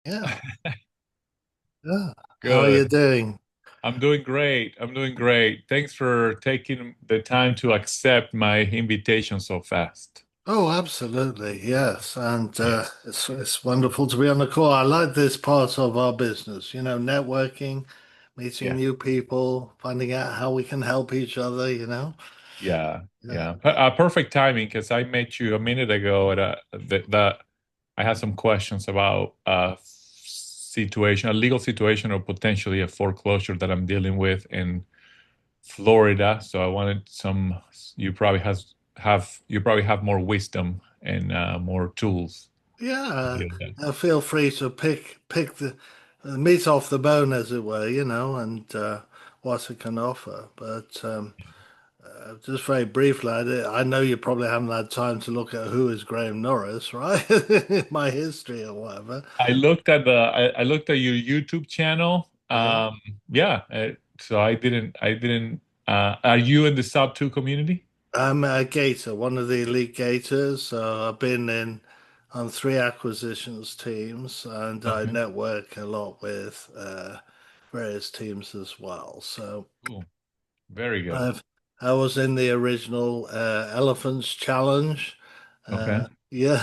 Yeah. Yeah. How are you Good. doing? I'm doing great. I'm doing great. Thanks for taking the time to accept my invitation so fast. Oh, absolutely. Yes. And it's wonderful to be on the call. I like this part of our business, networking, meeting Yeah. new people, finding out how we can help each other, Yeah. Yeah. Yeah. Perfect timing because I met you a minute ago at that I had some questions about a legal situation or potentially a foreclosure that I'm dealing with in Florida. So I wanted you probably have more wisdom and more tools. Yeah. Yeah. Feel free to pick the meat off the bone, as it were, and what it can offer. But just very briefly, I know you probably haven't had time to look at who is Graham Norris, right? My history or whatever. I looked at your YouTube channel. Yeah. Yeah, so I didn't. Are you in the Sub 2 community? I'm a gator, one of the elite gators. So I've been in on three acquisitions teams, and I Okay, network a lot with various teams as well. So cool, very good. I've I was in the original Elephants Challenge, Okay, yeah,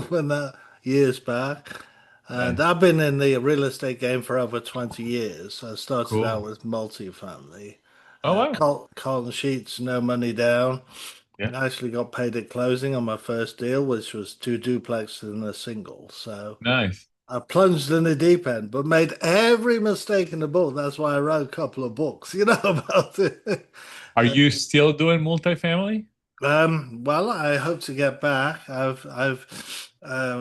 when that years back. And nice, I've been in the real estate game for over 20 years. I started cool. out with multifamily. Oh wow, Carlton Sheets, no money down. yeah, I actually got paid at closing on my first deal, which was two duplexes and a single. So nice. I plunged in the deep end, but made every mistake in the book. That's why I wrote a couple of books, about it. Are you still doing multifamily? Well, I hope to get back. I've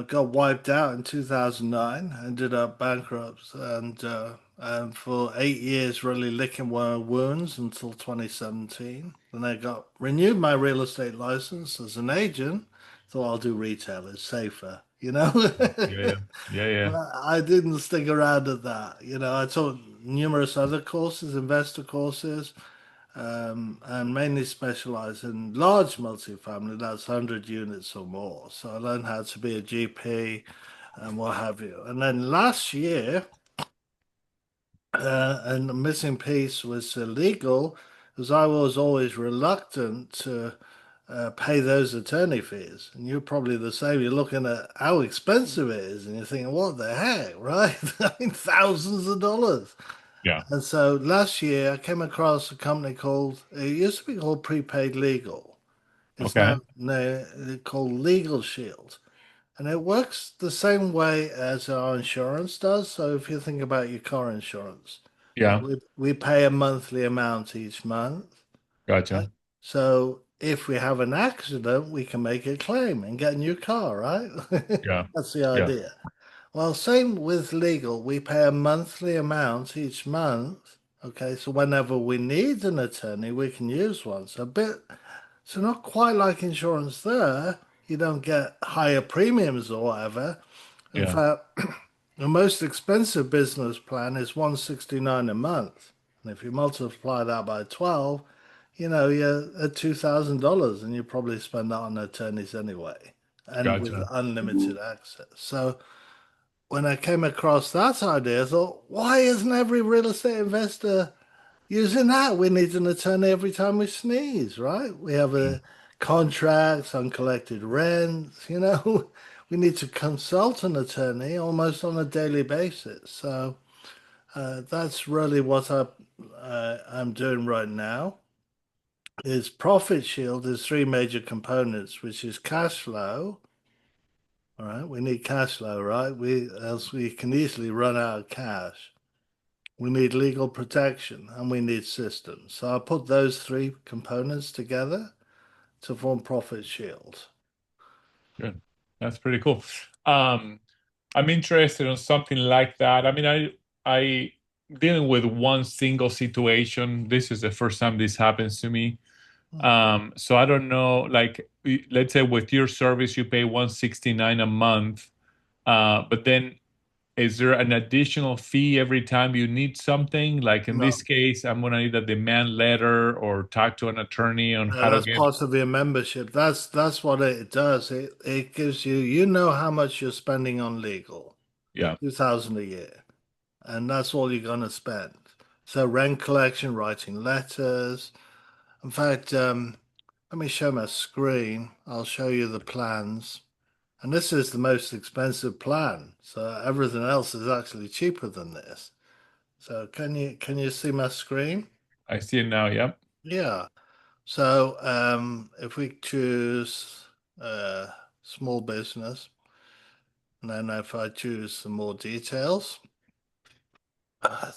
got wiped out in 2009, ended up bankrupt, and for 8 years really licking my wounds until 2017. Then I got renewed my real estate license as an agent. Thought I'll do retail, it's safer, Yeah, yeah, yeah, yeah. But I didn't stick around at that. I taught numerous other courses, investor courses and mainly specialize in large multifamily, that's 100 units or more. So I learned how to be a GP and what have you. And then last year, and the missing piece was legal, because I was always reluctant to pay those attorney fees. And you're probably the same. You're looking at how expensive it is, and you're thinking, what the heck, right? I mean, thousands of dollars. Yeah. And so last year I came across a company called, it used to be called Prepaid Legal. It's Okay. now called Legal Shield. And it works the same way as our insurance does. So if you think about your car insurance, Yeah. we pay a monthly amount each month. Right? Gotcha. So if we have an accident, we can make a claim and get a new car, right? Yeah. That's the Yeah. idea. Well, same with legal. We pay a monthly amount each month. Okay, so whenever we need an attorney, we can use one. So not quite like insurance there. You don't get higher premiums or whatever. In Yeah. fact, the most expensive business plan is 169 a month. And if you multiply that by 12, you're at $2,000 and you probably spend that on attorneys anyway, and with Gotcha. unlimited access. So when I came across that idea, I thought, why isn't every real estate investor using that? We need an attorney every time we sneeze, right? We have Yeah. a contracts, uncollected rents, We need to consult an attorney almost on a daily basis. So that's really what I'm doing right now. Is Profit Shield is three major components, which is cash flow. All right, we need cash flow, right? Else we can easily run out of cash. We need legal protection and we need systems. So I put those three components together to form Profit Shield. Good. That's pretty cool. Um, I'm interested in something like that. I mean, I dealing with one single situation. This is the first time this happens to me. So I don't know, like let's say with your service you pay 169 a month, but then is there an additional fee every time you need something? Like in No, this case, I'm gonna need a demand letter or talk to an attorney on how to that's get. part of your membership. That's what it does. It gives you, you know how much you're spending on legal. Yeah. 2,000 a year, and that's all you're going to spend. So rent collection, writing letters. In fact, let me show my screen. I'll show you the plans. And this is the most expensive plan. So everything else is actually cheaper than this. So can you see my screen? I see it now. Yep. Yeah. So if we choose uh, small business, and then if I choose some more details,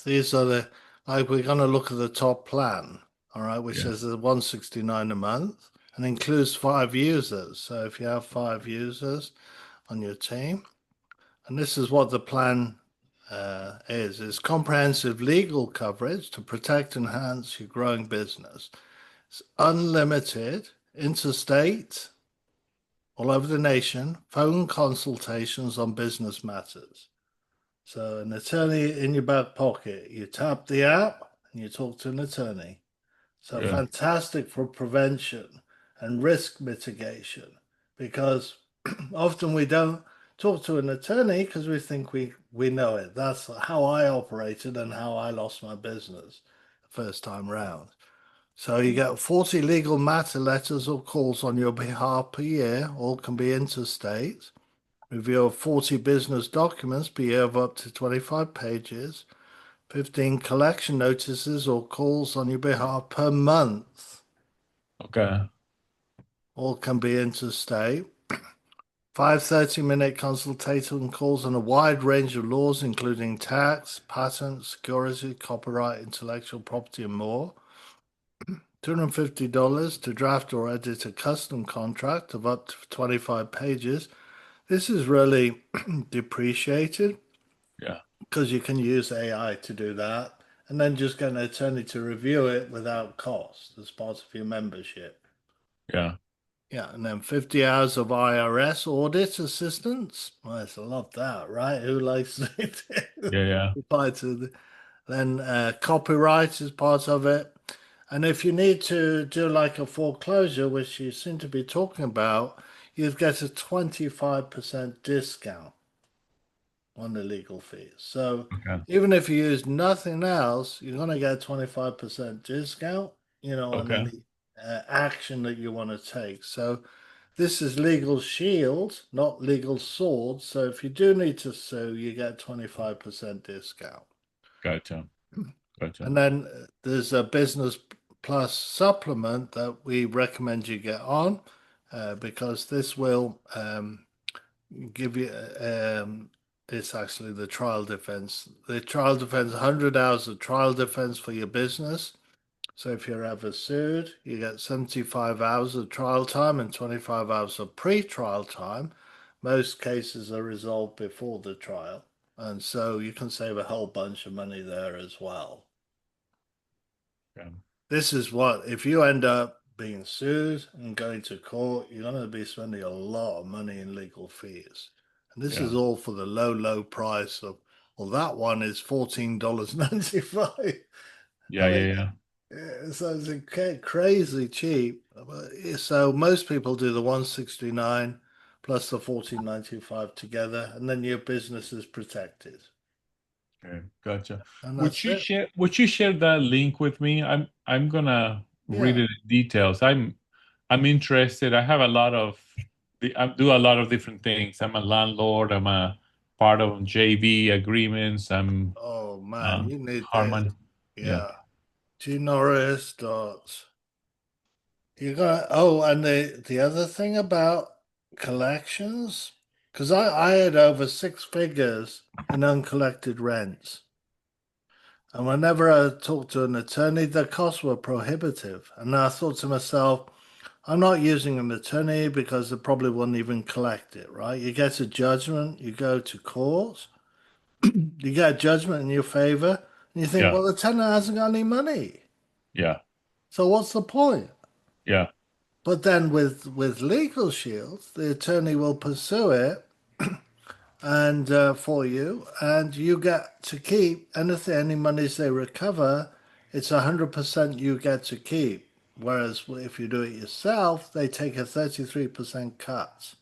these are like we're going to look at the top plan, all right, which Yeah. is the 169 a month and includes 5 users. So if you have 5 users on your team, and this is what the plan is comprehensive legal coverage to protect and enhance your growing business. It's unlimited interstate all over the nation phone consultations on business matters. So an attorney in your back pocket, you tap the app and you talk to an attorney. So Yeah. fantastic for prevention and risk mitigation because often we don't talk to an attorney because we think we know it. That's how I operated and how I lost my business the first time round. So you get 40 legal matter letters or calls on your behalf per year, all can be interstate. Review of 40 business documents per year of up to 25 pages. 15 collection notices or calls on your behalf per month. Okay. All can be interstate. 5 30-minute consultation calls on a wide range of laws, including tax, patent, security, copyright, intellectual property, and more. $250 to draft or edit a custom contract of up to 25 pages. This is really depreciated Yeah. because you can use AI to do that and then just get an attorney to review it without cost as part of your membership. Yeah. Yeah, and then 50 hours of IRS audit assistance. Well, I love that, right? Who likes it? Yeah. Yeah. Then copyright is part of it. And if you need to do like a foreclosure, which you seem to be talking about, you'd get a 25% discount on the legal fees. So Okay. even if you use nothing else, you're going to get a 25% discount, on Okay. any action that you want to take. So this is legal shield, not legal sword. So if you do need to sue, you get 25% discount. Gotcha. Gotcha. And then there's a business plus supplement that we recommend you get on because this will give you it's actually the trial defense. The trial defense, 100 hours of trial defense for your business. So if you're ever sued, you get 75 hours of trial time and 25 hours of pre-trial time. Most cases are resolved before the trial. And so you can save a whole bunch of money there as well. Yeah. This is what, if you end up being sued and going to court, you're going to be spending a lot of money in legal fees. And this is Yeah. all for the low, low price of, well, that one is $14.95. I Yeah. mean, Yeah. Yeah. so it's crazy cheap. So most people do the 169 plus the 14.95 together, and then your business is protected. Okay. Gotcha. And that's it. Would you share that link with me? I'm gonna read Yeah. it in details. I'm interested. I have a lot of I do a lot of different things. I'm a landlord. I'm a part of JV agreements. I'm Oh man, uh, you need this. Harman. Yeah. Yeah. G Norris dot. You got and the other thing about collections, because I had over 6 figures in uncollected rents. And whenever I talked to an attorney, the costs were prohibitive. And I thought to myself, I'm not using an attorney because they probably wouldn't even collect it, right? You get a judgment, you go to court, you get a judgment in your favor, and you think, Yeah. well, the tenant hasn't got any money. Yeah. So what's the point? Yeah. But then with legal shields, the attorney will pursue it and for you, and you get to keep anything, any monies they recover. It's 100% you get to keep. Whereas if you do it yourself, they take a 33% cut.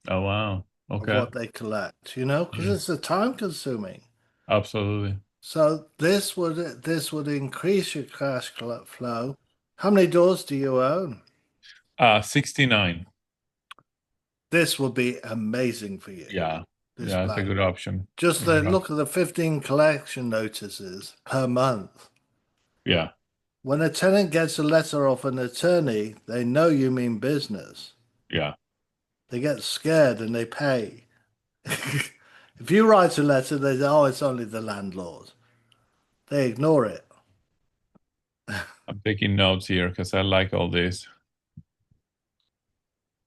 Oh wow. of Okay. what they collect, you know, because Yeah. it's a time consuming. Absolutely. So this would increase your flow. How many doors do you own? 69. This will be amazing for you, Yeah. this Yeah, it's a plan. good option. Just A good look option. at the 15 collection notices per month. Yeah. When a tenant gets a letter off an attorney, they know you mean business. Yeah. They get scared and they pay. If you write a letter, they say, oh, it's only the landlord. They ignore it. I'm taking notes here because I like all this.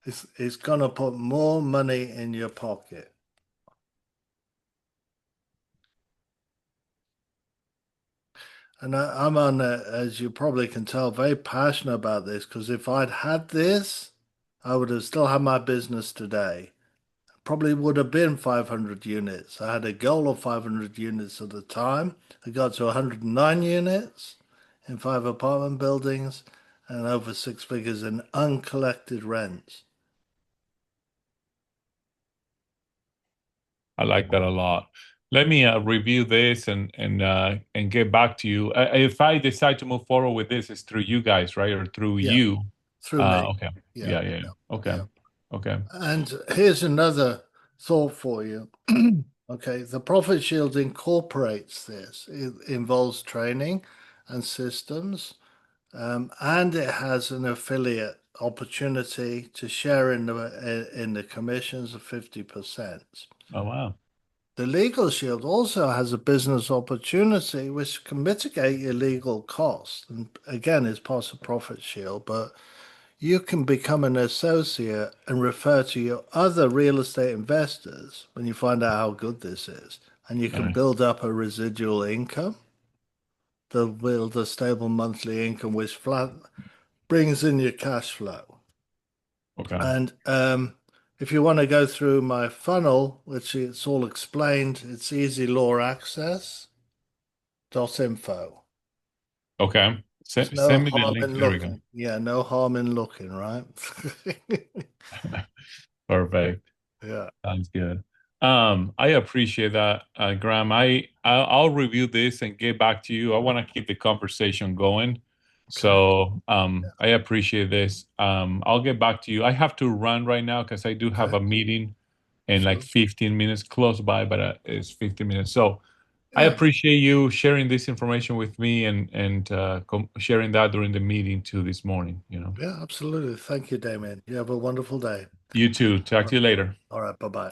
It's going to put more money in your pocket. And I'm on, as you probably can tell, very passionate about this because if I'd had this, I would have still had my business today. Probably would have been 500 units. I had a goal of 500 units at the time. I got to 109 units in 5 apartment buildings and over 6 figures in uncollected rents. I like that a lot. Let me review this and get back to you. If I decide to move forward with this, it's through you guys, right? Or through Yeah, you? through me. Okay. Yeah, Yeah, yeah, yeah. yeah, Okay. yeah. Okay. And here's another thought for you. Okay, the Profit Shield incorporates this. It involves training and systems, and it has an affiliate opportunity to share in the commissions of 50%. Oh, wow. The Legal Shield also has a business opportunity which can mitigate your legal costs. And again, it's part of Profit Shield, but you can become an associate and refer to your other real estate investors when you find out how good this is. And you can Nice. build up a residual income, to build a stable monthly income which flat brings in your cash flow. Okay. And if you want to go through my funnel, which it's all explained, it's 𝐒𝐨𝐜𝐢𝐚.info. Okay. There's no Send me the harm link. in There we go. looking. Yeah, no harm in looking, right? Perfect. Yeah. Sounds good. I appreciate that, Graham. I'll review this and get back to you. I want to keep the conversation going. Okay. So I appreciate this. I'll get back to you. I have to run right now because I do have Okay. a meeting in like Sure. 15 minutes, close by, but it's 15 minutes. So I Yeah. appreciate you sharing this information with me and sharing that during the meeting too this morning. Yeah, absolutely. Thank you, Damien. You have a wonderful day. You too. Talk All to you later. right. Bye bye.